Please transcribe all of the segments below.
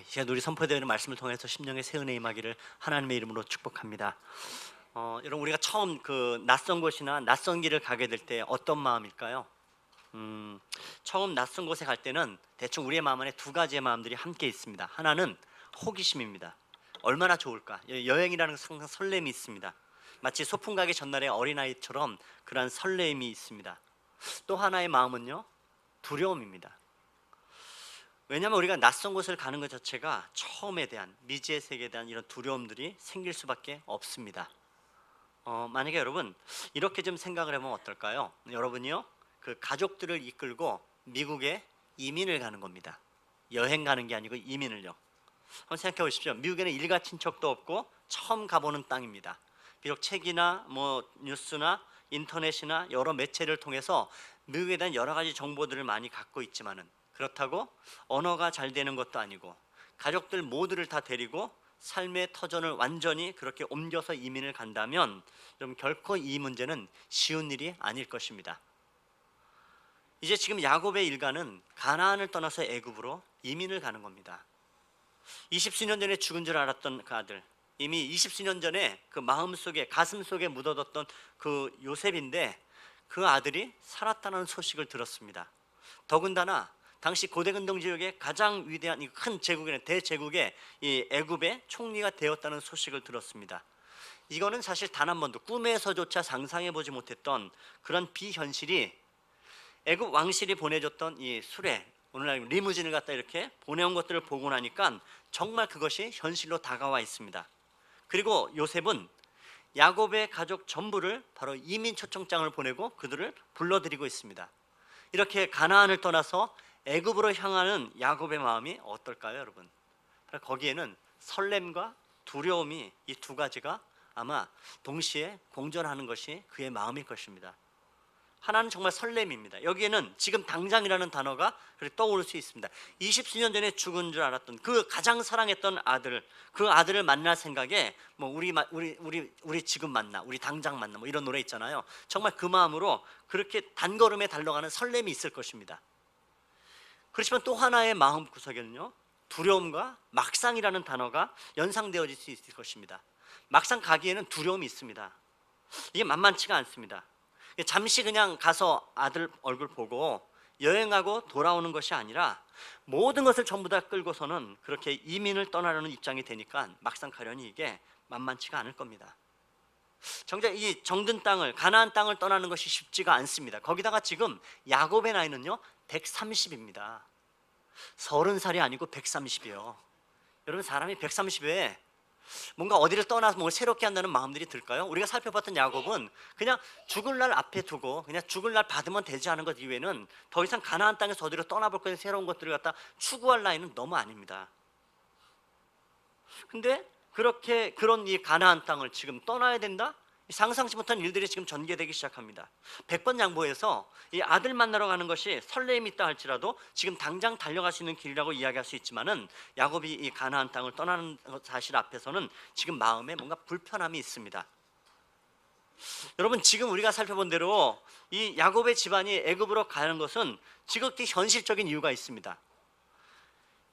제가 누리 선포되는 말씀을 통해서 심령의 새 은혜 임하기를 하나님의 이름으로 축복합니다. 여러분, 우리가 처음 그 낯선 곳이나 낯선 길을 가게 될 때 어떤 마음일까요? 처음 낯선 곳에 갈 때는 대충 우리의 마음 안에 두 가지의 마음들이 함께 있습니다. 하나는 호기심입니다. 얼마나 좋을까? 여행이라는 항상 설렘이 있습니다. 마치 소풍 가기 전날의 어린아이처럼 그러한 설렘이 있습니다. 또 하나의 마음은요, 두려움입니다. 왜냐하면 우리가 낯선 곳을 가는 것 자체가 처음에 대한, 미지의 세계에 대한 이런 두려움들이 생길 수밖에 없습니다. 만약에 여러분 이렇게 좀 생각을 해보면 어떨까요? 여러분이요, 그 가족들을 이끌고 미국에 이민을 가는 겁니다. 여행 가는 게 아니고 이민을요. 한번 생각해 보십시오. 미국에는 일가 친척도 없고 처음 가보는 땅입니다. 비록 책이나 뉴스나 인터넷이나 여러 매체를 통해서 미국에 대한 여러 가지 정보들을 많이 갖고 있지만은, 그렇다고 언어가 잘 되는 것도 아니고 가족들 모두를 다 데리고 삶의 터전을 완전히 그렇게 옮겨서 이민을 간다면 여러분, 결코 이 문제는 쉬운 일이 아닐 것입니다. 이제 지금 야곱의 일가는 가나안을 떠나서 애굽으로 이민을 가는 겁니다. 20수년 전에 죽은 줄 알았던 그 아들, 이미 20수년 전에 그 마음속에, 가슴속에 묻어뒀던 그 요셉인데, 그 아들이 살았다는 소식을 들었습니다. 더군다나 당시 고대근동 지역의 가장 위대한 이 큰 제국의 대제국의 이 애굽의 총리가 되었다는 소식을 들었습니다. 이거는 사실 단 한 번도 꿈에서조차 상상해 보지 못했던 그런 비현실이 애굽 왕실이 보내줬던 이 수레, 오늘날 리무진을 갖다 이렇게 보내온 것들을 보고 나니까 정말 그것이 현실로 다가와 있습니다. 그리고 요셉은 야곱의 가족 전부를 바로 이민 초청장을 보내고 그들을 불러들이고 있습니다. 이렇게 가나안을 떠나서 애굽으로 향하는 야곱의 마음이 어떨까요, 여러분? 거기에는 설렘과 두려움이, 이 두 가지가 아마 동시에 공존하는 것이 그의 마음일 것입니다. 하나는 정말 설렘입니다. 여기에는 지금 당장이라는 단어가 떠오를 수 있습니다. 20수년 전에 죽은 줄 알았던 그 가장 사랑했던 아들, 그 아들을 만날 생각에 우리 지금 만나, 우리 당장 만나, 이런 노래 있잖아요. 정말 그 마음으로 그렇게 단걸음에 달려가는 설렘이 있을 것입니다. 그렇지만 또 하나의 마음 구석에는요, 두려움과 막상이라는 단어가 연상되어질 수 있을 것입니다. 막상 가기에는 두려움이 있습니다. 이게 만만치가 않습니다. 잠시 그냥 가서 아들 얼굴 보고 여행하고 돌아오는 것이 아니라 모든 것을 전부 다 끌고서는 그렇게 이민을 떠나려는 입장이 되니까 막상 가려니 이게 만만치가 않을 겁니다. 정작 이 정든 땅을, 가나안 땅을 떠나는 것이 쉽지가 않습니다. 거기다가 지금 야곱의 나이는요 130입니다. 30살이 아니고 130이요. 여러분, 사람이 130에 뭔가 어디를 떠나서 뭘 새롭게 한다는 마음들이 들까요? 우리가 살펴봤던 야곱은 그냥 죽을 날 앞에 두고 그냥 죽을 날 받으면 되지 않은 것 이외에는 더 이상 가나안 땅에서 어디로 떠나볼 것에 새로운 것들을 갖다 추구할 나이는 너무 아닙니다. 근데 그렇게 그런 이 가나안 땅을 지금 떠나야 된다? 상상치 못한 일들이 지금 전개되기 시작합니다. 100번 양보해서 이 아들 만나러 가는 것이 설렘이 있다 할지라도 지금 당장 달려갈 수 있는 길이라고 이야기할 수 있지만은, 야곱이 이 가나안 땅을 떠나는 사실 앞에서는 지금 마음에 뭔가 불편함이 있습니다. 여러분, 지금 우리가 살펴본 대로 이 야곱의 집안이 애굽으로 가는 것은 지극히 현실적인 이유가 있습니다.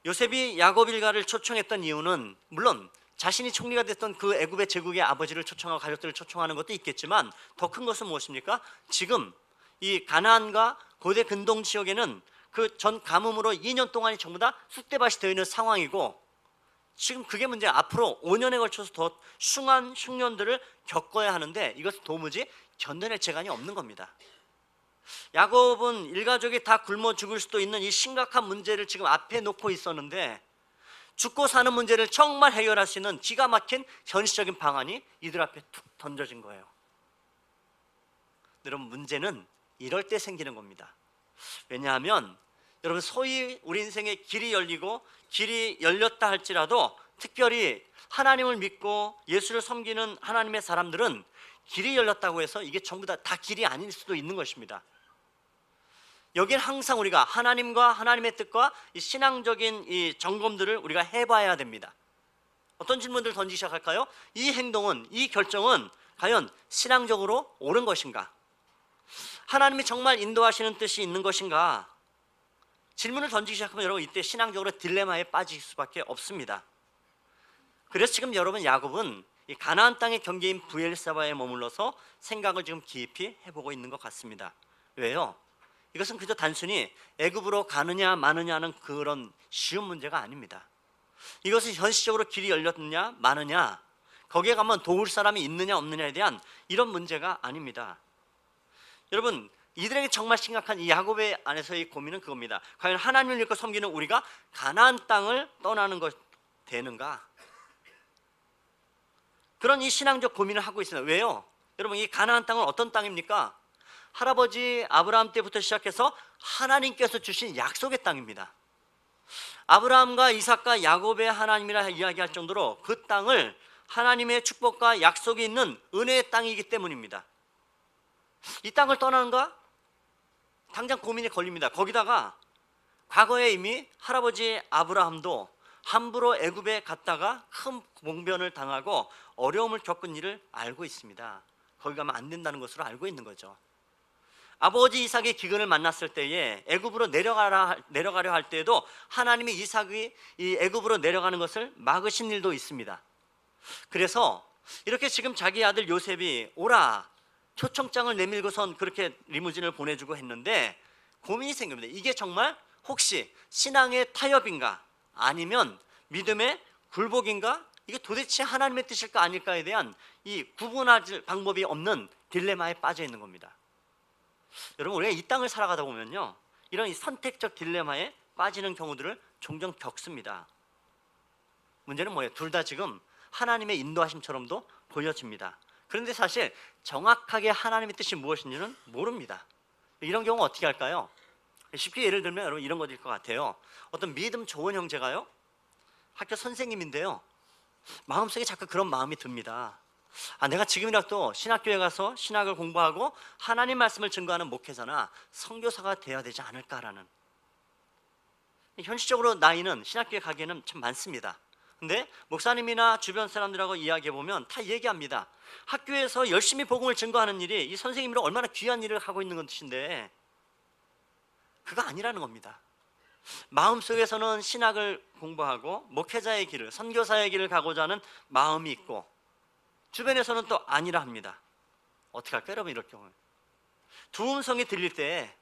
요셉이 야곱 일가를 초청했던 이유는 물론 자신이 총리가 됐던 그 애굽의 제국의 아버지를 초청하고 가족들을 초청하는 것도 있겠지만, 더 큰 것은 무엇입니까? 지금 이 가나안과 고대 근동 지역에는 그 전 가뭄으로 2년 동안이 전부 다 쑥대밭이 되어 있는 상황이고, 지금 그게 문제야. 앞으로 5년에 걸쳐서 더 흉한 흉년들을 겪어야 하는데 이것을 도무지 견뎌낼 재간이 없는 겁니다. 야곱은 일가족이 다 굶어 죽을 수도 있는 이 심각한 문제를 지금 앞에 놓고 있었는데, 죽고 사는 문제를 정말 해결할 수 있는 기가 막힌 현실적인 방안이 이들 앞에 툭 던져진 거예요. 여러분, 문제는 이럴 때 생기는 겁니다. 왜냐하면 여러분, 소위 우리 인생에 길이 열리고 길이 열렸다 할지라도, 특별히 하나님을 믿고 예수를 섬기는 하나님의 사람들은 길이 열렸다고 해서 이게 전부 다 길이 아닐 수도 있는 것입니다. 여기는 항상 우리가 하나님과 하나님의 뜻과 이 신앙적인 이 점검들을 우리가 해봐야 됩니다. 어떤 질문들을 던지기 시작할까요? 이 행동은, 이 결정은 과연 신앙적으로 옳은 것인가? 하나님이 정말 인도하시는 뜻이 있는 것인가? 질문을 던지기 시작하면 여러분 이때 신앙적으로 딜레마에 빠질 수밖에 없습니다. 그래서 지금 여러분 야곱은 이 가나안 땅의 경계인 브엘사바에 머물러서 생각을 지금 깊이 해보고 있는 것 같습니다. 왜요? 이것은 그저 단순히 애굽으로 가느냐 마느냐는 그런 쉬운 문제가 아닙니다. 이것은 현실적으로 길이 열렸느냐 마느냐, 거기에 가면 도울 사람이 있느냐 없느냐에 대한 이런 문제가 아닙니다. 여러분, 이들에게 정말 심각한 이 야곱의 안에서의 고민은 그겁니다. 과연 하나님을 믿고 섬기는 우리가 가나안 땅을 떠나는 것 되는가? 그런 이 신앙적 고민을 하고 있습니다. 왜요? 여러분, 이 가나안 땅은 어떤 땅입니까? 할아버지 아브라함 때부터 시작해서 하나님께서 주신 약속의 땅입니다. 아브라함과 이삭과 야곱의 하나님이라 이야기할 정도로 그 땅을 하나님의 축복과 약속이 있는 은혜의 땅이기 때문입니다. 이 땅을 떠나는가? 당장 고민이 걸립니다. 거기다가 과거에 이미 할아버지 아브라함도 함부로 애굽에 갔다가 큰 봉변을 당하고 어려움을 겪은 일을 알고 있습니다. 거기 가면 안 된다는 것으로 알고 있는 거죠. 아버지 이삭의 기근을 만났을 때에 애굽으로 내려가려 할 때에도 하나님이 이삭이 이 애굽으로 내려가는 것을 막으신 일도 있습니다. 그래서 이렇게 지금 자기 아들 요셉이 오라 초청장을 내밀고선 그렇게 리무진을 보내주고 했는데 고민이 생깁니다. 이게 정말 혹시 신앙의 타협인가 아니면 믿음의 굴복인가, 이게 도대체 하나님의 뜻일까 아닐까에 대한 이 구분할 방법이 없는 딜레마에 빠져 있는 겁니다. 여러분, 우리가 이 땅을 살아가다 보면요, 이런 이 선택적 딜레마에 빠지는 경우들을 종종 겪습니다. 문제는 뭐예요? 둘 다 지금 하나님의 인도하심처럼도 보여집니다. 그런데 사실 정확하게 하나님의 뜻이 무엇인지는 모릅니다. 이런 경우 어떻게 할까요? 쉽게 예를 들면 여러분 이런 것일 것 같아요. 어떤 믿음 좋은 형제가요, 학교 선생님인데요, 마음속에 자꾸 그런 마음이 듭니다. 내가 지금이라도 신학교에 가서 신학을 공부하고 하나님 말씀을 증거하는 목회자나 선교사가 돼야 되지 않을까라는. 현실적으로 나이는 신학교에 가기에는 참 많습니다. 근데 목사님이나 주변 사람들하고 이야기해보면 다 얘기합니다. 학교에서 열심히 복음을 증거하는 일이 이 선생님으로 얼마나 귀한 일을 하고 있는 것인데 그거 아니라는 겁니다. 마음속에서는 신학을 공부하고 목회자의 길을, 선교사의 길을 가고자 하는 마음이 있고 주변에서는 또 아니라 합니다. 어떻게 할까요, 여러분? 이럴 경우에 두 음성이 들릴 때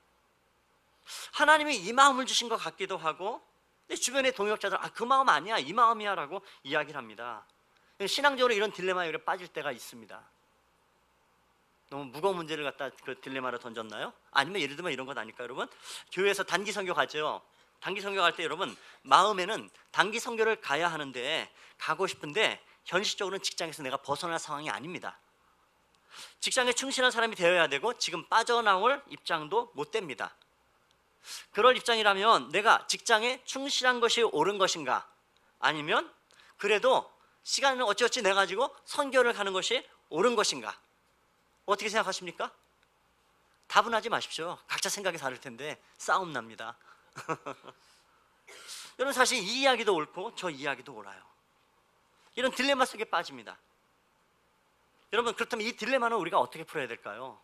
하나님이 이 마음을 주신 것 같기도 하고 주변의 동역자들 그 마음 아니야, 이 마음이야 라고 이야기를 합니다. 신앙적으로 이런 딜레마에 빠질 때가 있습니다. 너무 무거운 문제를 갖다 그 딜레마로 던졌나요? 아니면 예를 들면 이런 것 아닐까요, 여러분? 교회에서 단기 선교 가죠. 단기 선교 갈 때 여러분 마음에는 단기 선교를 가야 하는데 가고 싶은데 현실적으로는 직장에서 내가 벗어날 상황이 아닙니다. 직장에 충실한 사람이 되어야 되고 지금 빠져나올 입장도 못 됩니다. 그럴 입장이라면 내가 직장에 충실한 것이 옳은 것인가, 아니면 그래도 시간을 어찌어찌 내가지고 선교를 가는 것이 옳은 것인가, 어떻게 생각하십니까? 답은 하지 마십시오. 각자 생각이 다를 텐데 싸움 납니다. 여러분, 사실 이 이야기도 옳고 저 이야기도 옳아요. 이런 딜레마 속에 빠집니다. 여러분, 그렇다면 이 딜레마는 우리가 어떻게 풀어야 될까요?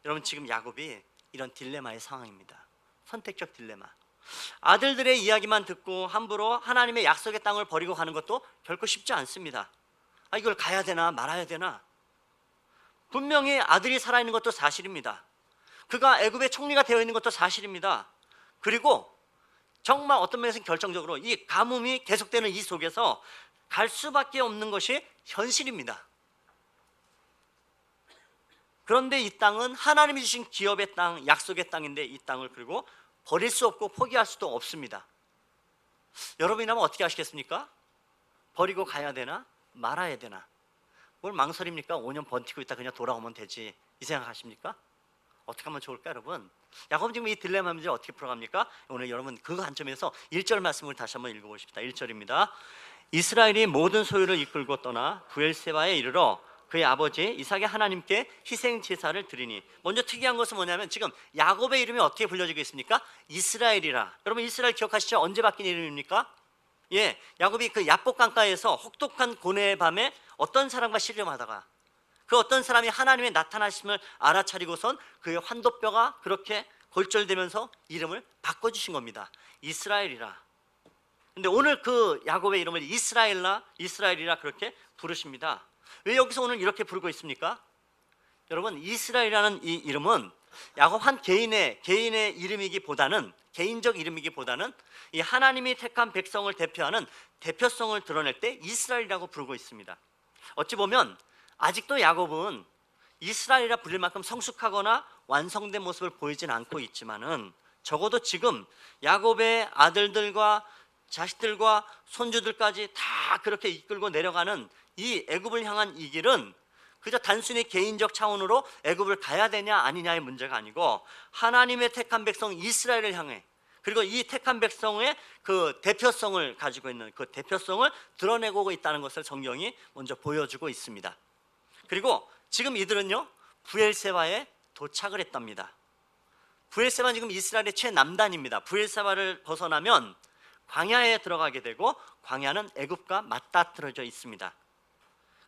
여러분, 지금 야곱이 이런 딜레마의 상황입니다. 선택적 딜레마. 아들들의 이야기만 듣고 함부로 하나님의 약속의 땅을 버리고 가는 것도 결코 쉽지 않습니다. 이걸 가야 되나 말아야 되나. 분명히 아들이 살아있는 것도 사실입니다. 그가 애굽의 총리가 되어 있는 것도 사실입니다. 그리고 정말 어떤 면에서는 결정적으로 이 가뭄이 계속되는 이 속에서 갈 수밖에 없는 것이 현실입니다. 그런데 이 땅은 하나님이 주신 기업의 땅, 약속의 땅인데 이 땅을 그리고 버릴 수 없고 포기할 수도 없습니다. 여러분이라면 어떻게 하시겠습니까? 버리고 가야 되나 말아야 되나? 뭘 망설입니까? 5년 버티고 있다 그냥 돌아오면 되지, 이 생각하십니까? 어떻게 하면 좋을까, 여러분? 야곱은 지금 이 딜레마 문제를 어떻게 풀어갑니까? 오늘 여러분 그 관점에서 1절 말씀을 다시 한번 읽어보십시다. 1절입니다. 이스라엘이 모든 소유를 이끌고 떠나 브엘세바에 이르러 그의 아버지 이삭의 하나님께 희생 제사를 드리니. 먼저 특이한 것은 뭐냐면 지금 야곱의 이름이 어떻게 불려지고 있습니까? 이스라엘이라. 여러분 이스라엘 기억하시죠? 언제 바뀐 이름입니까? 야곱이 그 야복 강가에서 혹독한 고뇌의 밤에 어떤 사람과 씨름하다가 그 어떤 사람이 하나님의 나타나심을 알아차리고선 그의 환도뼈가 그렇게 골절되면서 이름을 바꿔주신 겁니다. 이스라엘이라. 근데 오늘 그 야곱의 이름을 이스라엘이라 그렇게 부르십니다. 왜 여기서 오늘 이렇게 부르고 있습니까? 여러분, 이스라엘이라는 이 이름은 야곱 한 개인의 이름이기보다는, 개인적 이름이기보다는 이 하나님이 택한 백성을 대표하는 대표성을 드러낼 때 이스라엘이라고 부르고 있습니다. 어찌 보면 아직도 야곱은 이스라엘이라 불릴 만큼 성숙하거나 완성된 모습을 보이진 않고 있지만은, 적어도 지금 야곱의 아들들과 자식들과 손주들까지 다 그렇게 이끌고 내려가는 이 애굽을 향한 이 길은 그저 단순히 개인적 차원으로 애굽을 가야 되냐 아니냐의 문제가 아니고, 하나님의 택한 백성 이스라엘을 향해, 그리고 이 택한 백성의 그 대표성을 가지고 있는 그 대표성을 드러내고 있다는 것을 성경이 먼저 보여주고 있습니다. 그리고 지금 이들은요, 브엘세바에 도착을 했답니다. 브엘세바는 지금 이스라엘의 최남단입니다. 브엘세바를 벗어나면 광야에 들어가게 되고, 광야는 애굽과 맞닿아져 있습니다.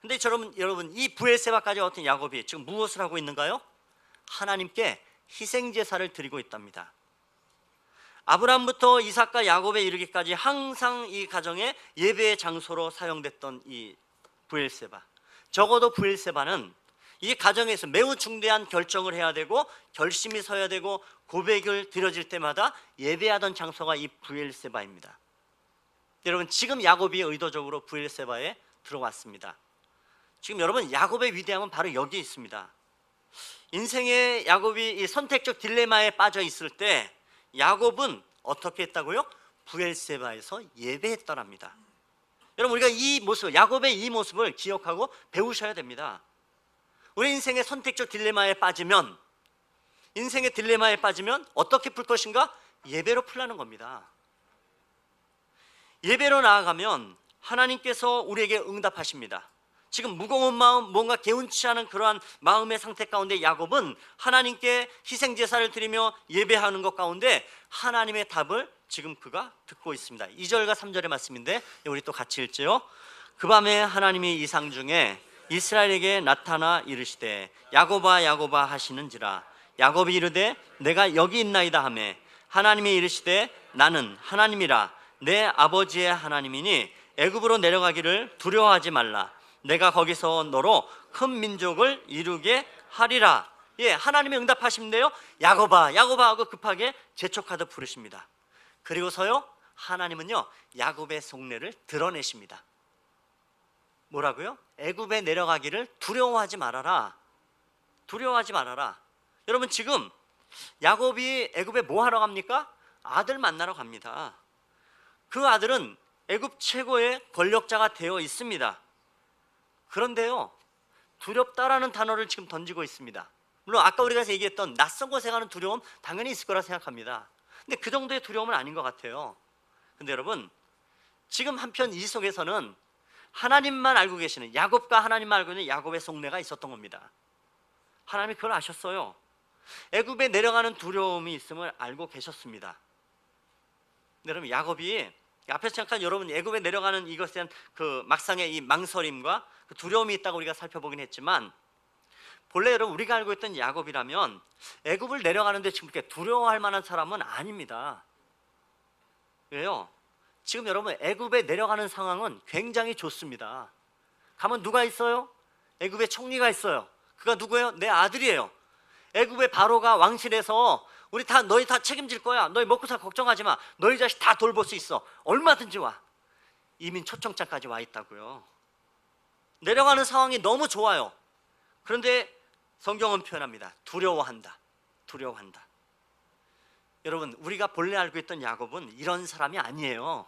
근데 여러분, 이 브엘세바까지 어떤 야곱이 지금 무엇을 하고 있는가요? 하나님께 희생 제사를 드리고 있답니다. 아브라함부터 이삭과 야곱에 이르기까지 항상 이 가정의 예배의 장소로 사용됐던 이 브엘세바, 적어도 브엘세바는 이 가정에서 매우 중대한 결정을 해야 되고 결심이 서야 되고 고백을 드려질 때마다 예배하던 장소가 이 브엘세바입니다. 여러분, 지금 야곱이 의도적으로 브엘세바에 들어왔습니다. 지금 여러분, 야곱의 위대함은 바로 여기에 있습니다. 인생의 야곱이 이 선택적 딜레마에 빠져 있을 때 야곱은 어떻게 했다고요? 브엘세바에서 예배했더랍니다. 여러분, 우리가 이 모습, 야곱의 이 모습을 기억하고 배우셔야 됩니다. 우리 인생의 선택적 딜레마에 빠지면, 어떻게 풀 것인가? 예배로 풀라는 겁니다. 예배로 나아가면 하나님께서 우리에게 응답하십니다. 지금 무거운 마음, 뭔가 개운치 않은 그러한 마음의 상태 가운데 야곱은 하나님께 희생 제사를 드리며 예배하는 것 가운데 하나님의 답을 지금 그가 듣고 있습니다. 2절과 3절의 말씀인데 우리 또 같이 읽지요. 그 밤에 하나님이 이상 중에 이스라엘에게 나타나 이르시되 야곱아 야곱아 하시는지라. 야곱이 이르되 내가 여기 있나이다 하매 하나님이 이르시되 나는 하나님이라 내 아버지의 하나님이니 애굽으로 내려가기를 두려워하지 말라. 내가 거기서 너로 큰 민족을 이루게 하리라. 예, 하나님이 응답하시는데요, 야곱아 야곱아 하고 급하게 재촉하듯 부르십니다. 그리고서요, 하나님은요 야곱의 속내를 드러내십니다. 뭐라고요? 애굽에 내려가기를 두려워하지 말아라. 여러분, 지금 야곱이 애굽에 뭐 하러 갑니까? 아들 만나러 갑니다. 그 아들은 애굽 최고의 권력자가 되어 있습니다. 그런데요, 두렵다라는 단어를 지금 던지고 있습니다. 물론 아까 우리가 얘기했던 낯선 곳에 가는 두려움 당연히 있을 거라 생각합니다. 근데 그 정도의 두려움은 아닌 것 같아요. 근데 여러분, 지금 한편 이 속에서는 하나님만 알고 계시는, 야곱과 하나님만 알고 있는 야곱의 속내가 있었던 겁니다. 하나님이 그걸 아셨어요. 애굽에 내려가는 두려움이 있음을 알고 계셨습니다. 근데 여러분, 야곱이 앞에서 잠깐 여러분 애굽에 내려가는 이것에 대한 그 막상의 이 망설임과 그 두려움이 있다고 우리가 살펴보긴 했지만, 본래 여러분 우리가 알고 있던 야곱이라면 애굽을 내려가는데 지금 그렇게 두려워할 만한 사람은 아닙니다. 왜요? 지금 여러분 애굽에 내려가는 상황은 굉장히 좋습니다. 가면 누가 있어요? 애굽에 총리가 있어요. 그가 누구예요? 내 아들이에요. 애굽의 바로가 왕실에서 너희 다 책임질 거야. 너희 먹고 살 걱정하지 마. 너희 자식 다 돌볼 수 있어. 얼마든지 와. 이민 초청장까지 와 있다고요. 내려가는 상황이 너무 좋아요. 그런데 성경은 표현합니다. 두려워한다. 여러분, 우리가 본래 알고 있던 야곱은 이런 사람이 아니에요.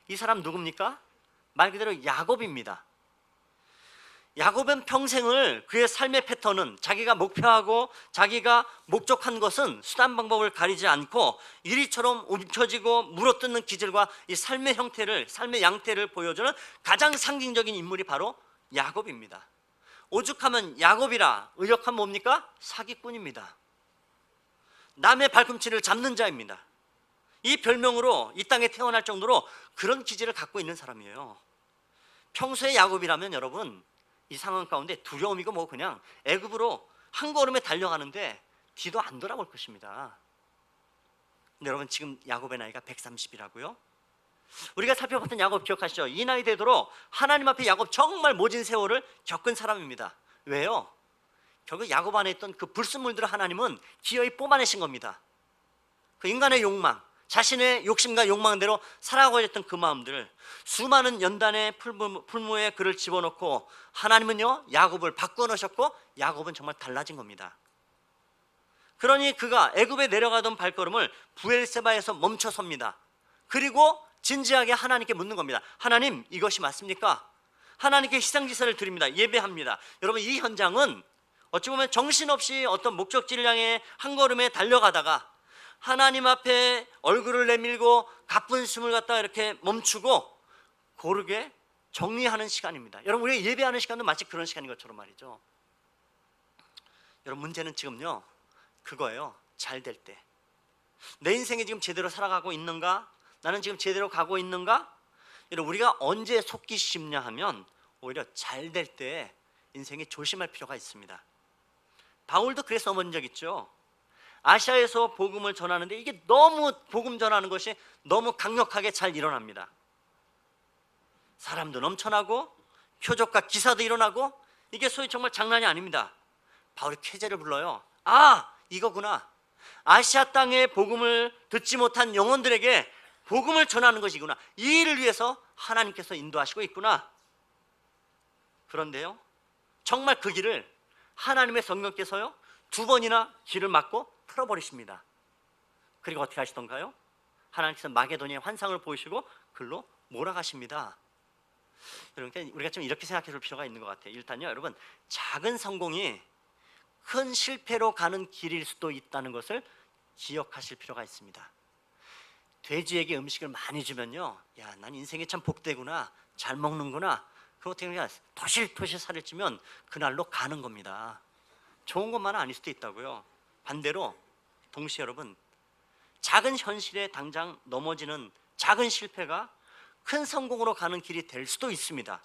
이 사람 누굽니까? 말 그대로 야곱입니다. 야곱은 평생을 그의 삶의 패턴은, 자기가 목표하고 자기가 목적한 것은 수단 방법을 가리지 않고 이리처럼 움켜쥐고 물어뜯는 기질과 이 삶의 양태를 보여주는 가장 상징적인 인물이 바로 야곱입니다. 오죽하면 야곱이라, 의역하면 뭡니까? 사기꾼입니다. 남의 발꿈치를 잡는 자입니다. 이 별명으로 이 땅에 태어날 정도로 그런 기질을 갖고 있는 사람이에요. 평소에 야곱이라면 여러분, 이 상황 가운데 두려움이고 뭐 그냥 애굽으로 한 걸음에 달려가는데 뒤도 안 돌아볼 것입니다. 근데 여러분 지금 야곱의 나이가 130이라고요? 우리가 살펴봤던 야곱 기억하시죠? 이 나이 되도록 하나님 앞에 야곱 정말 모진 세월을 겪은 사람입니다. 왜요? 결국 야곱 안에 있던 그 불순물들을 하나님은 기어이 뽑아내신 겁니다. 그 인간의 욕망, 자신의 욕심과 욕망대로 살아가고 있던 그 마음들을 수많은 연단의 풀무에 그를 집어넣고 하나님은요 야곱을 바꾸어 놓으셨고 야곱은 정말 달라진 겁니다. 그러니 그가 애굽에 내려가던 발걸음을 부엘세바에서 멈춰섭니다. 그리고 진지하게 하나님께 묻는 겁니다. 하나님, 이것이 맞습니까? 하나님께 희생제사를 드립니다. 예배합니다. 여러분, 이 현장은 어찌 보면 정신없이 어떤 목적지를 향해 한 걸음에 달려가다가 하나님 앞에 얼굴을 내밀고 가쁜 숨을 갖다 이렇게 멈추고 고르게 정리하는 시간입니다. 여러분, 우리가 예배하는 시간도 마치 그런 시간인 것처럼 말이죠. 여러분, 문제는 지금요 그거예요. 잘 될 때 내 인생이 지금 제대로 살아가고 있는가? 나는 지금 제대로 가고 있는가? 여러분, 우리가 언제 속기 쉽냐 하면 오히려 잘 될 때 인생이 조심할 필요가 있습니다. 바울도 그래서 넘어진 적 있죠. 아시아에서 복음을 전하는데 이게 너무 복음 전하는 것이 너무 강력하게 잘 일어납니다. 사람도 넘쳐나고 표적과 기사도 일어나고 이게 소위 정말 장난이 아닙니다. 바울이 쾌재를 불러요. 아, 이거구나. 아시아 땅의 복음을 듣지 못한 영혼들에게 복음을 전하는 것이구나. 이 일을 위해서 하나님께서 인도하시고 있구나. 그런데요, 정말 그 길을 하나님의 성령께서요 2번이나 길을 막고 틀어버리십니다. 그리고 어떻게 하시던가요? 하나님께서 마게도니아의 환상을 보이시고 글로 몰아가십니다. 여러분, 우리가 좀 이렇게 생각해 볼 필요가 있는 것 같아요. 일단요, 여러분, 작은 성공이 큰 실패로 가는 길일 수도 있다는 것을 기억하실 필요가 있습니다. 돼지에게 음식을 많이 주면요, 야, 난 인생이 참 복되구나, 잘 먹는구나. 그거 어떻게 그냥 토실토실 살을 찌면 그날로 가는 겁니다. 좋은 것만은 아닐 수도 있다고요. 반대로 동시에 여러분, 작은 현실에 당장 넘어지는 작은 실패가 큰 성공으로 가는 길이 될 수도 있습니다.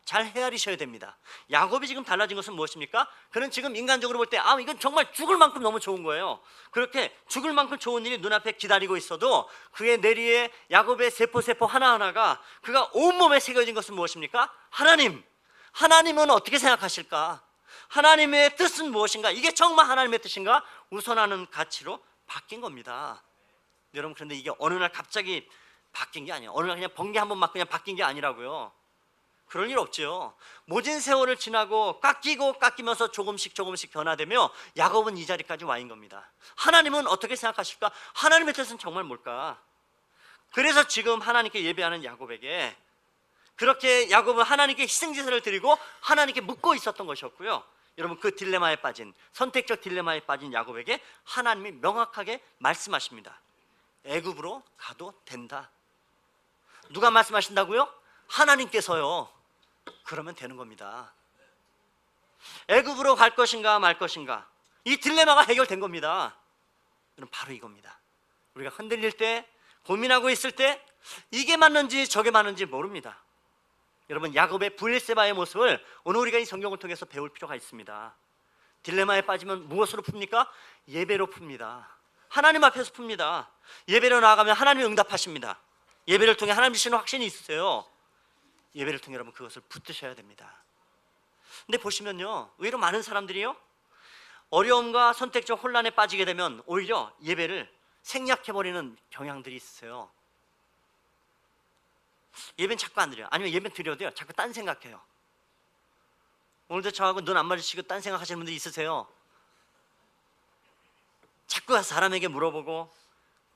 잘 헤아리셔야 됩니다. 야곱이 지금 달라진 것은 무엇입니까? 그는 지금 인간적으로 볼 때 이건 정말 죽을 만큼 너무 좋은 거예요. 그렇게 죽을 만큼 좋은 일이 눈앞에 기다리고 있어도 그의 내리에 야곱의 세포 하나하나가 그가 온몸에 새겨진 것은 무엇입니까? 하나님은 어떻게 생각하실까? 하나님의 뜻은 무엇인가? 이게 정말 하나님의 뜻인가? 우선하는 가치로 바뀐 겁니다. 여러분, 그런데 이게 어느 날 갑자기 바뀐 게 아니에요. 어느 날 그냥 번개 한 번 맞고 그냥 바뀐 게 아니라고요. 그럴 일 없죠. 모진 세월을 지나고 깎이면서 조금씩 변화되며 야곱은 이 자리까지 와 있는 겁니다. 하나님은 어떻게 생각하실까? 하나님의 뜻은 정말 뭘까? 그래서 지금 하나님께 예배하는 야곱에게 그렇게 야곱은 하나님께 희생제사를 드리고 하나님께 묻고 있었던 것이었고요. 여러분, 그 딜레마에 빠진, 선택적 딜레마에 빠진 야곱에게 하나님이 명확하게 말씀하십니다. 애굽으로 가도 된다. 누가 말씀하신다고요? 하나님께서요. 그러면 되는 겁니다. 애굽으로 갈 것인가 말 것인가, 이 딜레마가 해결된 겁니다. 여러분, 바로 이겁니다. 우리가 흔들릴 때, 고민하고 있을 때 이게 맞는지 저게 맞는지 모릅니다. 여러분, 야곱의 브엘세바의 모습을 오늘 우리가 이 성경을 통해서 배울 필요가 있습니다. 딜레마에 빠지면 무엇으로 풉니까? 예배로 풉니다. 하나님 앞에서 풉니다. 예배로 나아가면 하나님이 응답하십니다. 예배를 통해 하나님 주시는 확신이 있으세요. 예배를 통해 여러분 그것을 붙드셔야 됩니다. 근데 보시면요, 의외로 많은 사람들이요, 어려움과 선택적 혼란에 빠지게 되면 오히려 예배를 생략해버리는 경향들이 있으세요. 예배는 자꾸 안 드려요. 아니면 예배 드려도요, 자꾸 딴 생각해요. 오늘도 저하고 눈 안 마주치고 딴 생각하시는 분들이 있으세요. 자꾸 사람에게 물어보고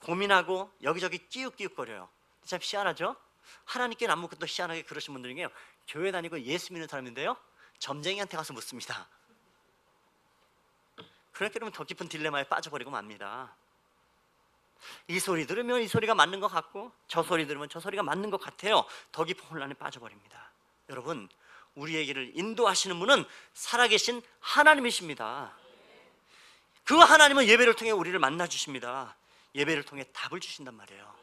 고민하고 여기저기 끼욱끼욱거려요. 참 희한하죠? 하나님께 안 묻고 또 희한하게 그러신 분들이 게요, 교회 다니고 예수 믿는 사람인데요, 점쟁이한테 가서 묻습니다. 그렇게 되면 더 깊은 딜레마에 빠져버리고 맙니다. 이 소리 들으면 이 소리가 맞는 것 같고 저 소리 들으면 저 소리가 맞는 것 같아요. 더 깊은 혼란에 빠져버립니다. 여러분, 우리에게를 인도하시는 분은 살아계신 하나님이십니다. 그 하나님은 예배를 통해 우리를 만나주십니다. 예배를 통해 답을 주신단 말이에요.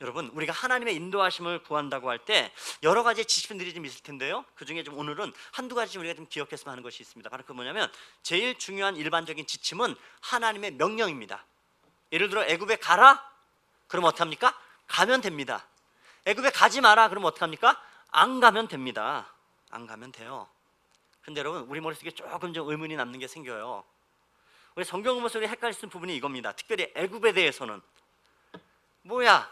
여러분, 우리가 하나님의 인도하심을 구한다고 할 때 여러 가지 지침들이 좀 있을 텐데요, 그 중에 좀 오늘은 한두 가지 우리가 좀 기억했으면 하는 것이 있습니다. 바로 그 뭐냐면, 제일 중요한 일반적인 지침은 하나님의 명령입니다. 예를 들어 애굽에 가라? 그럼 어떡합니까? 가면 됩니다. 애굽에 가지 마라? 그럼 어떡합니까? 안 가면 됩니다. 안 가면 돼요. 근데 여러분, 우리 머릿속에 조금 좀 의문이 남는 게 생겨요. 우리 성경 보면서 우리 헷갈릴 수 있는 부분이 이겁니다. 특별히 애굽에 대해서는 뭐야?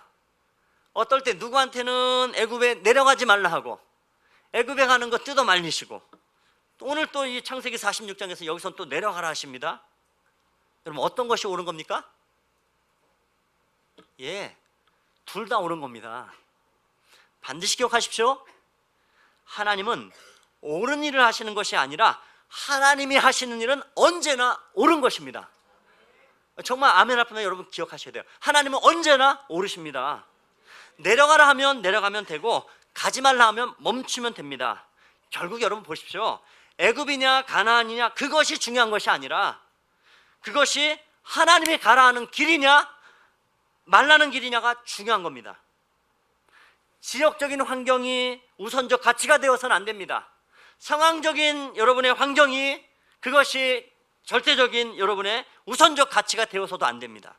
어떨 때 누구한테는 애굽에 내려가지 말라 하고 애굽에 가는 거 뜯어 말리시고, 오늘 또 이 창세기 46장에서 여기서 또 내려가라 하십니다. 여러분, 어떤 것이 옳은 겁니까? 예, 둘 다 옳은 겁니다. 반드시 기억하십시오. 하나님은 옳은 일을 하시는 것이 아니라 하나님이 하시는 일은 언제나 옳은 것입니다. 정말 아멘 앞에 여러분 기억하셔야 돼요. 하나님은 언제나 옳으십니다. 내려가라 하면 내려가면 되고, 가지 말라 하면 멈추면 됩니다. 결국 여러분 보십시오. 애굽이냐 가나안이냐 그것이 중요한 것이 아니라, 그것이 하나님이 가라 하는 길이냐 말라는 길이냐가 중요한 겁니다. 지역적인 환경이 우선적 가치가 되어서는 안 됩니다. 상황적인 여러분의 환경이 그것이 절대적인 여러분의 우선적 가치가 되어서도 안 됩니다.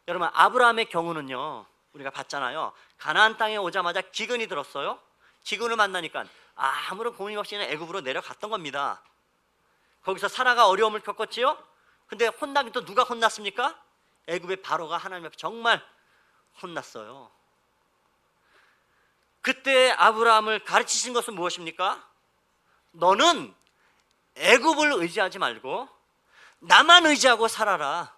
여러분, 아브라함의 경우는요, 우리가 봤잖아요. 가나안 땅에 오자마자 기근이 들었어요. 기근을 만나니까 아무런 고민 없이 애굽으로 내려갔던 겁니다. 거기서 사라가 어려움을 겪었지요. 근데 혼나긴 또 누가 혼났습니까? 애굽의 바로가 하나님 앞에 정말 혼났어요. 그때 아브라함을 가르치신 것은 무엇입니까? 너는 애굽을 의지하지 말고 나만 의지하고 살아라.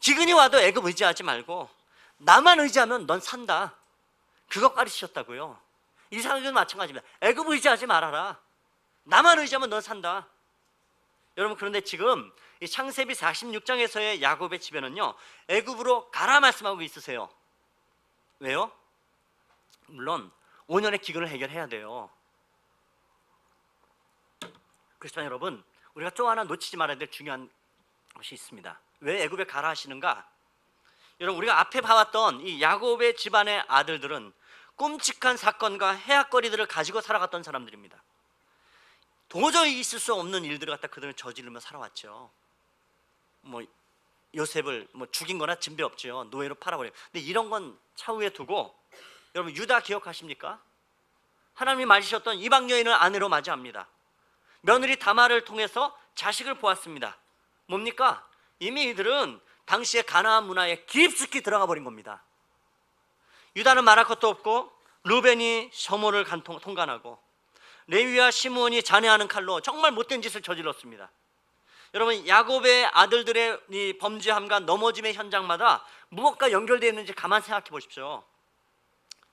기근이 와도 애굽 의지하지 말고 나만 의지하면 넌 산다. 그거 가르치셨다고요. 이스라엘도 마찬가지입니다. 애굽 의지하지 말아라. 나만 의지하면 넌 산다. 여러분, 그런데 지금 이 창세기 46장에서의 야곱의 집에는요, 애굽으로 가라 말씀하고 있으세요. 왜요? 물론 5년의 기근을 해결해야 돼요. 그렇지만 여러분, 우리가 또 하나 놓치지 말아야 될 중요한 것이 있습니다. 왜 애굽에 가라 하시는가? 여러분, 우리가 앞에 봐왔던 이 야곱의 집안의 아들들은 끔찍한 사건과 해악거리들을 가지고 살아갔던 사람들입니다. 도저히 있을 수 없는 일들을 갖다 그들은 저지르며 살아왔죠. 요셉을 죽인 거나 진배 없죠. 노예로 팔아버려요. 근데 이런 건 차후에 두고, 여러분, 유다 기억하십니까? 하나님이 맞으셨던 이방 여인을 아내로 맞이합니다. 며느리 다말을 통해서 자식을 보았습니다. 뭡니까? 이미 이들은 당시의 가나안 문화에 깊숙이 들어가 버린 겁니다. 유다는 말할 것도 없고, 루벤이 셔모를 통간하고, 레위와 시므온이 잔해하는 칼로 정말 못된 짓을 저질렀습니다. 여러분, 야곱의 아들들의 이 범죄함과 넘어짐의 현장마다 무엇과 연결되어 있는지 가만 생각해 보십시오.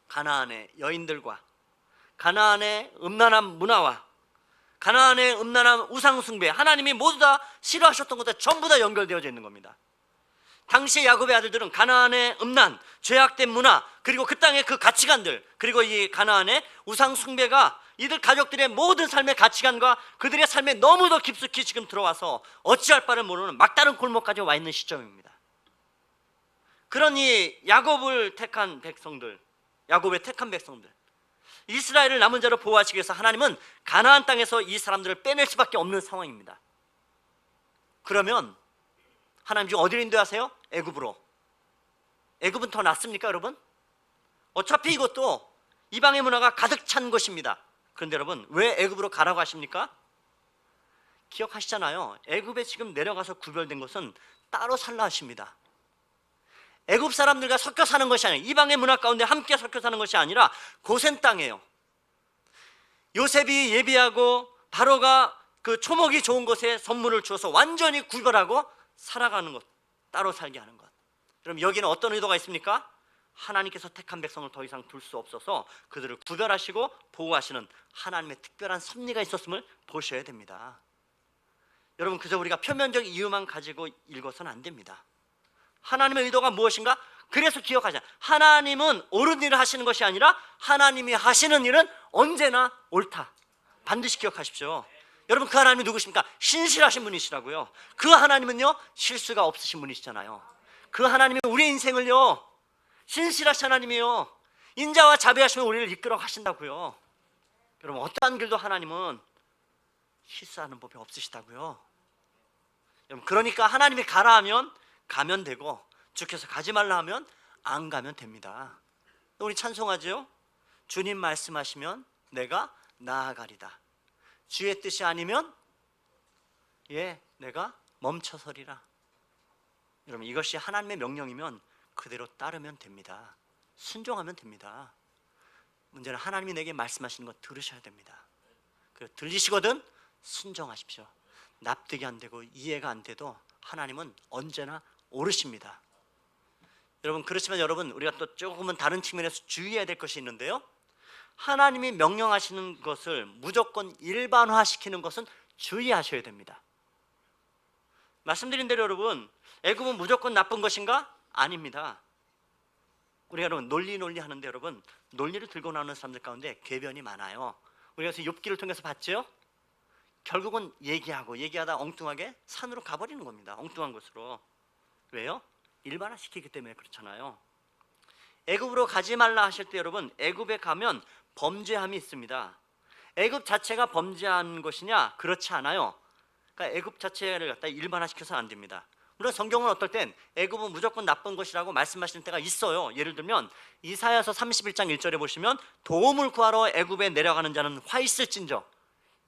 가나안의 여인들과 가나안의 음란한 문화와 가나안의 음란한 우상숭배, 하나님이 모두 다 싫어하셨던 것들 전부 다 연결되어져 있는 겁니다. 당시 야곱의 아들들은 가나안의 음란, 죄악된 문화, 그리고 그 땅의 그 가치관들, 그리고 이 가나안의 우상숭배가 이들 가족들의 모든 삶의 가치관과 그들의 삶에 너무도 깊숙이 지금 들어와서 어찌할 바를 모르는 막다른 골목까지 와 있는 시점입니다. 그런 이 야곱을 택한 백성들, 야곱의 택한 백성들, 이스라엘을 남은 자로 보호하시기 위해서 하나님은 가나안 땅에서 이 사람들을 빼낼 수밖에 없는 상황입니다. 그러면 하나님 지금 어디로 인도하세요? 애굽으로. 애굽은 더 낫습니까, 여러분? 어차피 이것도 이방의 문화가 가득 찬 것입니다. 그런데 여러분, 왜 애굽으로 가라고 하십니까? 기억하시잖아요. 애굽에 지금 내려가서 구별된 것은 따로 살라 하십니다. 애굽 사람들과 섞여 사는 것이 아니라, 이방의 문화 가운데 함께 섞여 사는 것이 아니라 고센 땅이에요. 요셉이 예비하고 바로가 그 초목이 좋은 곳에 선물을 주어서 완전히 구별하고 살아가는 것, 따로 살게 하는 것. 그럼 여기는 어떤 의도가 있습니까? 하나님께서 택한 백성을 더 이상 둘 수 없어서 그들을 구별하시고 보호하시는 하나님의 특별한 섭리가 있었음을 보셔야 됩니다. 여러분, 그저 우리가 표면적 이유만 가지고 읽어서는 안 됩니다. 하나님의 의도가 무엇인가? 그래서 기억하자. 하나님은 옳은 일을 하시는 것이 아니라 하나님이 하시는 일은 언제나 옳다. 반드시 기억하십시오. 여러분, 그 하나님이 누구십니까? 신실하신 분이시라고요. 그 하나님은요, 실수가 없으신 분이시잖아요. 그 하나님이 우리 인생을요, 신실하신 하나님이요, 인자와 자비하시면 우리를 이끌어 가신다고요. 여러분, 어떠한 길도 하나님은 실수하는 법이 없으시다고요. 여러분, 그러니까 하나님이 가라 하면 가면 되고, 주께서 가지 말라 하면 안 가면 됩니다. 우리 찬송하죠? 주님 말씀하시면 내가 나아가리다. 주의 뜻이 아니면 내가 멈춰서리라. 여러분, 이것이 하나님의 명령이면 그대로 따르면 됩니다. 순종하면 됩니다. 문제는 하나님이 내게 말씀하시는 거 들으셔야 됩니다. 들리시거든 순종하십시오. 납득이 안 되고 이해가 안 돼도 하나님은 언제나 옳으십니다. 여러분, 그렇지만 여러분, 우리가 또 조금은 다른 측면에서 주의해야 될 것이 있는데요, 하나님이 명령하시는 것을 무조건 일반화시키는 것은 주의하셔야 됩니다. 말씀드린 대로 여러분, 애굽은 무조건 나쁜 것인가? 아닙니다. 우리가 여러분 논리 하는데 여러분, 논리를 들고 나오는 사람들 가운데 궤변이 많아요. 우리가 그래서 욥기를 통해서 봤죠? 결국은 얘기하다 엉뚱하게 산으로 가버리는 겁니다. 엉뚱한 곳으로. 왜요? 일반화시키기 때문에 그렇잖아요. 애굽으로 가지 말라 하실 때 여러분, 애굽에 가면 범죄함이 있습니다. 애굽 자체가 범죄한 것이냐? 그렇지 않아요. 그러니까 애굽 자체를 갖다 일반화시켜서는 안 됩니다. 물론 성경은 어떨 땐 애굽은 무조건 나쁜 것이라고 말씀하시는 때가 있어요. 예를 들면 이사야서 31장 1절에 보시면 도움을 구하러 애굽에 내려가는 자는 화 있을진저.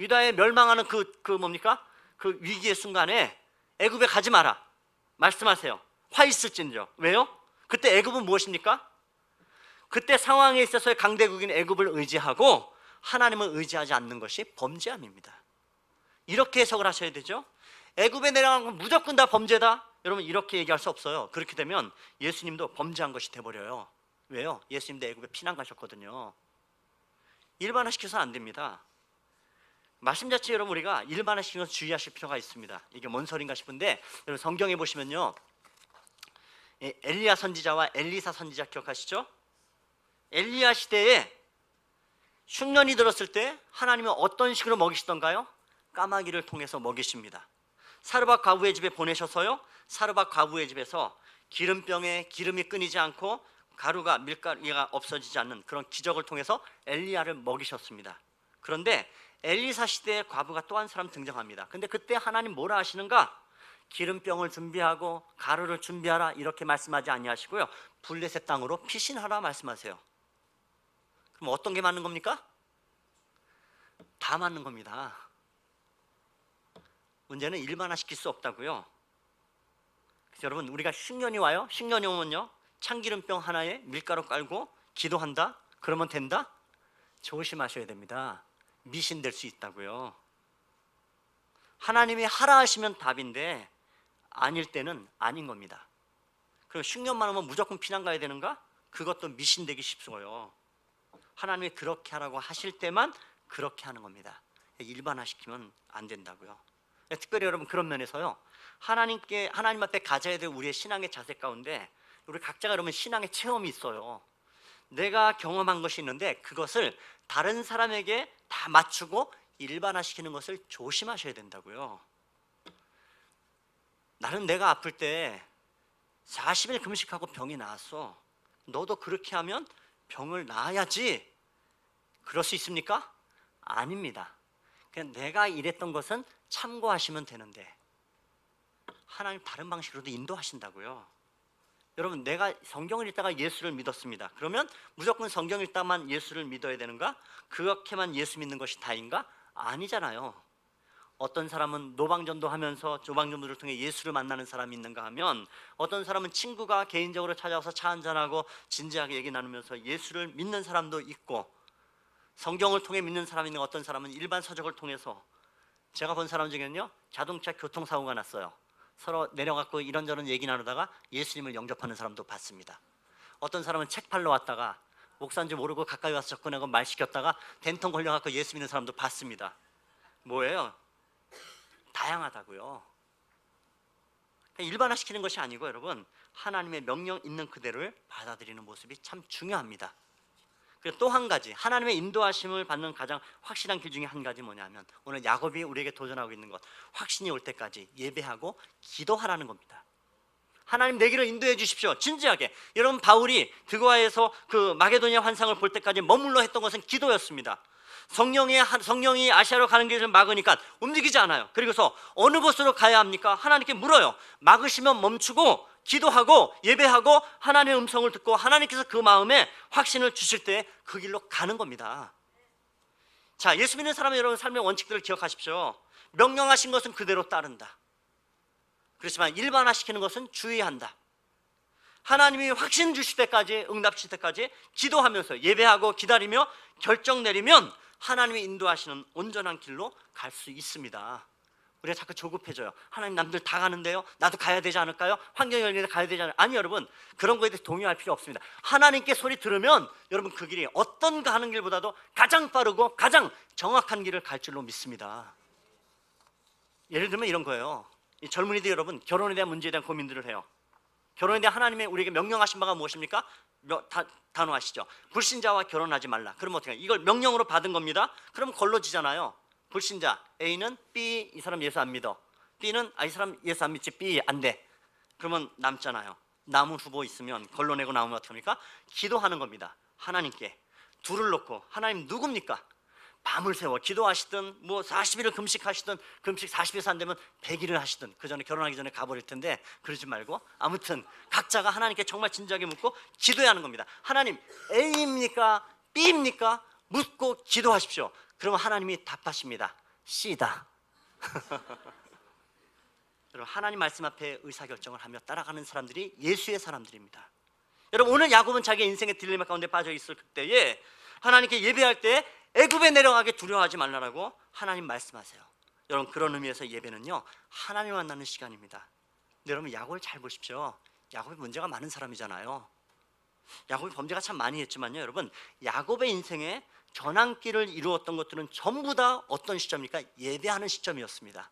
유다의 멸망하는 뭡니까? 그 위기의 순간에 애굽에 가지 마라 말씀하세요. 화 있을진저. 왜요? 그때 애굽은 무엇입니까? 그때 상황에 있어서의 강대국인 애굽을 의지하고 하나님을 의지하지 않는 것이 범죄함입니다. 이렇게 해석을 하셔야 되죠. 애굽에 내려간 건 무조건 다 범죄다, 여러분 이렇게 얘기할 수 없어요. 그렇게 되면 예수님도 범죄한 것이 돼버려요. 왜요? 예수님도 애굽에 피난 가셨거든요. 일반화시켜서는 안 됩니다. 말씀 자체 여러분 우리가 일반화시키면서 주의하실 필요가 있습니다. 이게 뭔 소린가 싶은데, 여러분 성경에 보시면요, 엘리야 선지자와 엘리사 선지자 기억하시죠? 엘리야 시대에 흉년이 들었을 때 하나님은 어떤 식으로 먹이시던가요? 까마귀를 통해서 먹이십니다. 사르밧 과부의 집에 보내셔서요, 사르밧 과부의 집에서 기름병에 기름이 끊이지 않고 가루가 밀가루가 없어지지 않는 그런 기적을 통해서 엘리야를 먹이셨습니다. 그런데 엘리사 시대에 과부가 또 한 사람 등장합니다. 근데 그때 하나님 뭐라 하시는가? 기름병을 준비하고 가루를 준비하라 이렇게 말씀하지 아니하시고요, 블레셋 땅으로 피신하라 말씀하세요. 그럼 어떤 게 맞는 겁니까? 다 맞는 겁니다. 문제는 일반화시킬 수 없다고요. 그래서 여러분, 우리가 흉년이 와요. 흉년이 오면요, 참기름병 하나에 밀가루 깔고 기도한다? 그러면 된다? 조심하셔야 됩니다. 미신될 수 있다고요. 하나님이 하라 하시면 답인데 아닐 때는 아닌 겁니다. 그럼 흉년만 오면 무조건 피난 가야 되는가? 그것도 미신되기 쉽고요. 하나님이 그렇게 하라고 하실 때만 그렇게 하는 겁니다. 일반화시키면 안 된다고요. 특별히 여러분 그런 면에서요, 하나님 앞에 가져야 될 우리의 신앙의 자세 가운데 우리 각자가 여러분 신앙의 체험이 있어요. 내가 경험한 것이 있는데 그것을 다른 사람에게 다 맞추고 일반화시키는 것을 조심하셔야 된다고요. 나는 내가 아플 때 40일 금식하고 병이 나았어. 너도 그렇게 하면 병을 나아야지. 그럴 수 있습니까? 아닙니다. 그냥 내가 이랬던 것은 참고하시면 되는데 하나님 다른 방식으로도 인도하신다고요. 여러분, 내가 성경을 읽다가 예수를 믿었습니다. 그러면 무조건 성경 읽다만 예수를 믿어야 되는가? 그렇게만 예수 믿는 것이 다인가? 아니잖아요. 어떤 사람은 노방전도 하면서 조방전도를 통해 예수를 만나는 사람이 있는가 하면, 어떤 사람은 친구가 개인적으로 찾아와서 차 한잔하고 진지하게 얘기 나누면서 예수를 믿는 사람도 있고, 성경을 통해 믿는 사람이 있는 어떤 사람은 일반 서적을 통해서, 제가 본 사람 중에는요, 자동차 교통사고가 났어요. 서로 내려갖고 이런저런 얘기 나누다가 예수님을 영접하는 사람도 봤습니다. 어떤 사람은 책 팔러 왔다가 목사인지 모르고 가까이 와서 접근하고 말 시켰다가 된통 걸려갖고 예수 믿는 사람도 봤습니다. 뭐예요? 다양하다고요. 일반화시키는 것이 아니고 여러분, 하나님의 명령 있는 그대로를 받아들이는 모습이 참 중요합니다. 그리고 또 한 가지, 하나님의 인도하심을 받는 가장 확실한 길 중에 한 가지 뭐냐면, 오늘 야곱이 우리에게 도전하고 있는 것, 확신이 올 때까지 예배하고 기도하라는 겁니다. 하나님 내 길을 인도해 주십시오. 진지하게. 여러분 바울이 드고아에서 그 마게도니아 환상을 볼 때까지 머물러 했던 것은 기도였습니다. 성령이 아시아로 가는 길을 막으니까 움직이지 않아요. 그리고서 어느 곳으로 가야 합니까? 하나님께 물어요. 막으시면 멈추고 기도하고 예배하고 하나님의 음성을 듣고 하나님께서 그 마음에 확신을 주실 때 그 길로 가는 겁니다. 자, 예수 믿는 사람은 여러분 삶의 원칙들을 기억하십시오. 명령하신 것은 그대로 따른다. 그렇지만 일반화시키는 것은 주의한다. 하나님이 확신 주실 때까지, 응답 주실 때까지 기도하면서 예배하고 기다리며 결정 내리면 하나님이 인도하시는 온전한 길로 갈 수 있습니다. 우리가 자꾸 조급해져요. 하나님 남들 다 가는데요, 나도 가야 되지 않을까요? 환경이 열리는데 가야 되지 않을까요? 아니, 여러분 그런 거에 대해서 동요할 필요 없습니다. 하나님께 소리 들으면 여러분 그 길이 어떤 가는 길보다도 가장 빠르고 가장 정확한 길을 갈 줄로 믿습니다. 예를 들면 이런 거예요. 이 젊은이들 여러분, 결혼에 대한 문제에 대한 고민들을 해요. 결혼에 대한 하나님의 우리에게 명령하신 바가 무엇입니까? 단호하시죠. 불신자와 결혼하지 말라. 그럼 어떻게 해요? 이걸 명령으로 받은 겁니다. 그럼 걸러지잖아요. 불신자 A는 B, 이 사람 예수 안 믿어. B는 이 사람 예수 안 믿지, B 안 돼. 그러면 남잖아요. 남은 후보 있으면 걸러내고 나오면 어떻게 합니까? 기도하는 겁니다. 하나님께 둘을 놓고, 하나님 누굽니까? 밤을 새워 기도하시든 뭐 40일을 금식하시든, 금식 40일에서 안 되면 100일을 하시든, 그 전에 결혼하기 전에 가버릴 텐데 그러지 말고 아무튼 각자가 하나님께 정말 진지하게 묻고 기도해야 하는 겁니다. 하나님 A입니까? B입니까? 묻고 기도하십시오. 그러면 하나님이 답하십니다. C다. 여러분, 하나님 말씀 앞에 의사결정을 하며 따라가는 사람들이 예수의 사람들입니다. 여러분, 오늘 야곱은 자기 인생의 딜레마 가운데 빠져 있을 그때에 하나님께 예배할 때 애굽에 내려가게 두려워하지 말라라고 하나님 말씀하세요. 여러분, 그런 의미에서 예배는요, 하나님 만나는 시간입니다. 근데 여러분, 야곱을 잘 보십시오. 야곱이 문제가 많은 사람이잖아요. 야곱이 범죄가 참 많이 했지만요, 여러분, 야곱의 인생에 전환기를 이루었던 것들은 전부 다 어떤 시점입니까? 예배하는 시점이었습니다.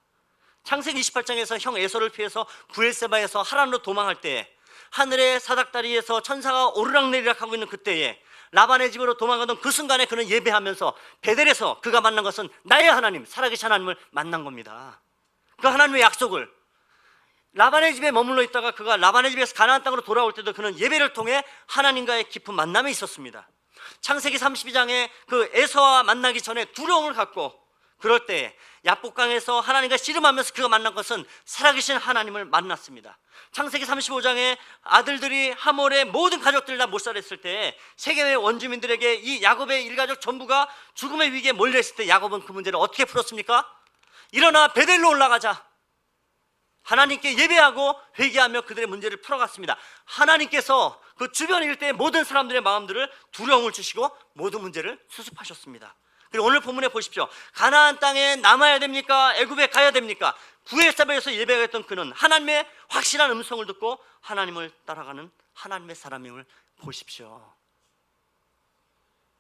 창세기 28장에서 형 에서를 피해서 부엘세바에서 하란으로 도망할 때, 하늘의 사닥다리에서 천사가 오르락내리락 하고 있는 그때에 라반의 집으로 도망가던 그 순간에 그는 예배하면서 베델에서 그가 만난 것은 나의 하나님, 살아계신 하나님을 만난 겁니다. 그 하나님의 약속을, 라반의 집에 머물러 있다가 그가 라반의 집에서 가나안 땅으로 돌아올 때도 그는 예배를 통해 하나님과의 깊은 만남이 있었습니다. 창세기 32장에 그 에서와 만나기 전에 두려움을 갖고, 그럴 때 야복강에서 하나님과 씨름하면서 그가 만난 것은 살아계신 하나님을 만났습니다. 창세기 35장에 아들들이 하몰의 모든 가족들을 다 몰살했을 때 세계의 원주민들에게 이 야곱의 일가족 전부가 죽음의 위기에 몰려있을 때 야곱은 그 문제를 어떻게 풀었습니까? 일어나 베델로 올라가자. 하나님께 예배하고 회개하며 그들의 문제를 풀어갔습니다. 하나님께서 그 주변 일대의 모든 사람들의 마음들을 두려움을 주시고 모든 문제를 수습하셨습니다. 그리고 오늘 본문에 보십시오. 가나안 땅에 남아야 됩니까? 애굽에 가야 됩니까? 부엘세바에서 예배했던 그는 하나님의 확실한 음성을 듣고 하나님을 따라가는 하나님의 사람임을 보십시오.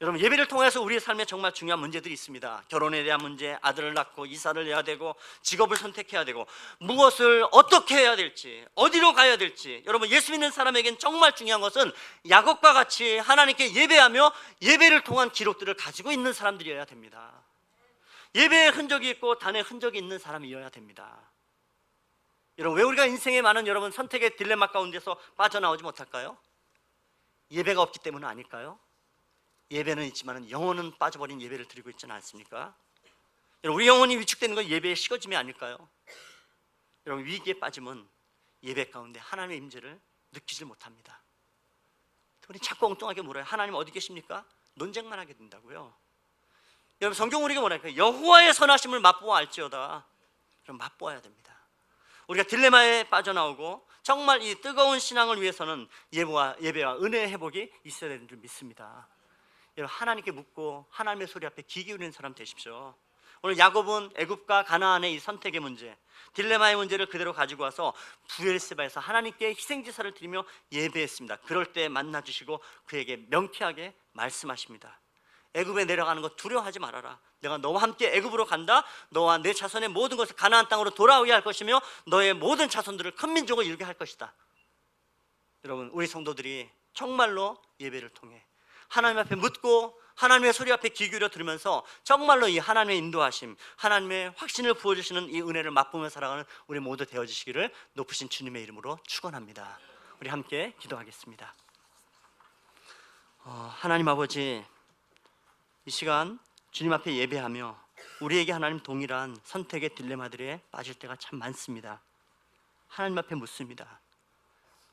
여러분, 예배를 통해서 우리의 삶에 정말 중요한 문제들이 있습니다. 결혼에 대한 문제, 아들을 낳고 이사를 해야 되고 직업을 선택해야 되고 무엇을 어떻게 해야 될지, 어디로 가야 될지. 여러분, 예수 믿는 사람에겐 정말 중요한 것은 야곱과 같이 하나님께 예배하며 예배를 통한 기록들을 가지고 있는 사람들이어야 됩니다. 예배의 흔적이 있고 단의 흔적이 있는 사람이어야 됩니다. 여러분, 왜 우리가 인생에 많은 여러분 선택의 딜레마 가운데서 빠져나오지 못할까요? 예배가 없기 때문은 아닐까요? 예배는 있지만 영혼은 빠져버린 예배를 드리고 있지는 않습니까? 여러분, 우리 영혼이 위축되는 건 예배의 식어짐이 아닐까요? 여러분, 위기에 빠지면 예배 가운데 하나님의 임재를 느끼질 못합니다. 우리 자꾸 엉뚱하게 물어요. 하나님 어디 계십니까? 논쟁만 하게 된다고요. 여러분, 성경 우리가 뭐랄까요? 여호와의 선하심을 맛보아 알지어다. 그럼 맛보아야 됩니다. 우리가 딜레마에 빠져나오고 정말 이 뜨거운 신앙을 위해서는 예배와 은혜의 회복이 있어야 되는 줄 믿습니다. 여러분, 하나님께 묻고 하나님의 소리 앞에 귀 기울이는 사람 되십시오. 오늘 야곱은 애굽과 가나안의 이 선택의 문제, 딜레마의 문제를 그대로 가지고 와서 부엘세바에서 하나님께 희생제사를 드리며 예배했습니다. 그럴 때 만나주시고 그에게 명쾌하게 말씀하십니다. 애굽에 내려가는 것 두려워하지 말아라. 내가 너와 함께 애굽으로 간다. 너와 내 자손의 모든 것을 가나안 땅으로 돌아오게 할 것이며 너의 모든 자손들을 큰 민족을 이루게 할 것이다. 여러분, 우리 성도들이 정말로 예배를 통해 하나님 앞에 묻고 하나님의 소리 앞에 귀 기울여 들으면서 정말로 이 하나님의 인도하심, 하나님의 확신을 부어주시는 이 은혜를 맛보며 살아가는 우리 모두 되어주시기를 높으신 주님의 이름으로 축원합니다. 우리 함께 기도하겠습니다. 하나님 아버지, 이 시간 주님 앞에 예배하며 우리에게 하나님 동일한 선택의 딜레마들에 빠질 때가 참 많습니다. 하나님 앞에 묻습니다.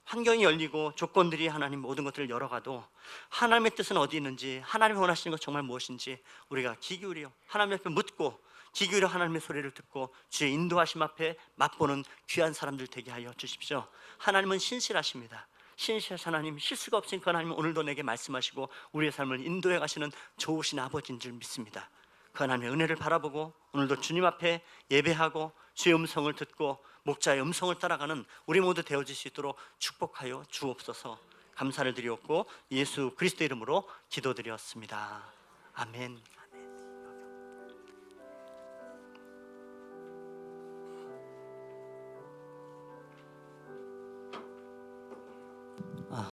환경이 열리고 조건들이 하나님 모든 것들을 열어가도 하나님의 뜻은 어디 있는지, 하나님이 원하시는 것 정말 무엇인지 우리가 귀 기울여 하나님 앞에 묻고 귀 기울여 하나님의 소리를 듣고 주의 인도하심 앞에 맛보는 귀한 사람들 되게 하여 주십시오. 하나님은 신실하십니다. 신실하신 하나님, 실수가 없으니까 하나님 오늘도 내게 말씀하시고 우리의 삶을 인도해 가시는 좋으신 아버지인 줄 믿습니다. 그 하나님의 은혜를 바라보고 오늘도 주님 앞에 예배하고 주의 음성을 듣고 목자의 음성을 따라가는 우리 모두 되어질 수 있도록 축복하여 주옵소서. 감사를 드리옵고 예수 그리스도 이름으로 기도드렸습니다. 아멘.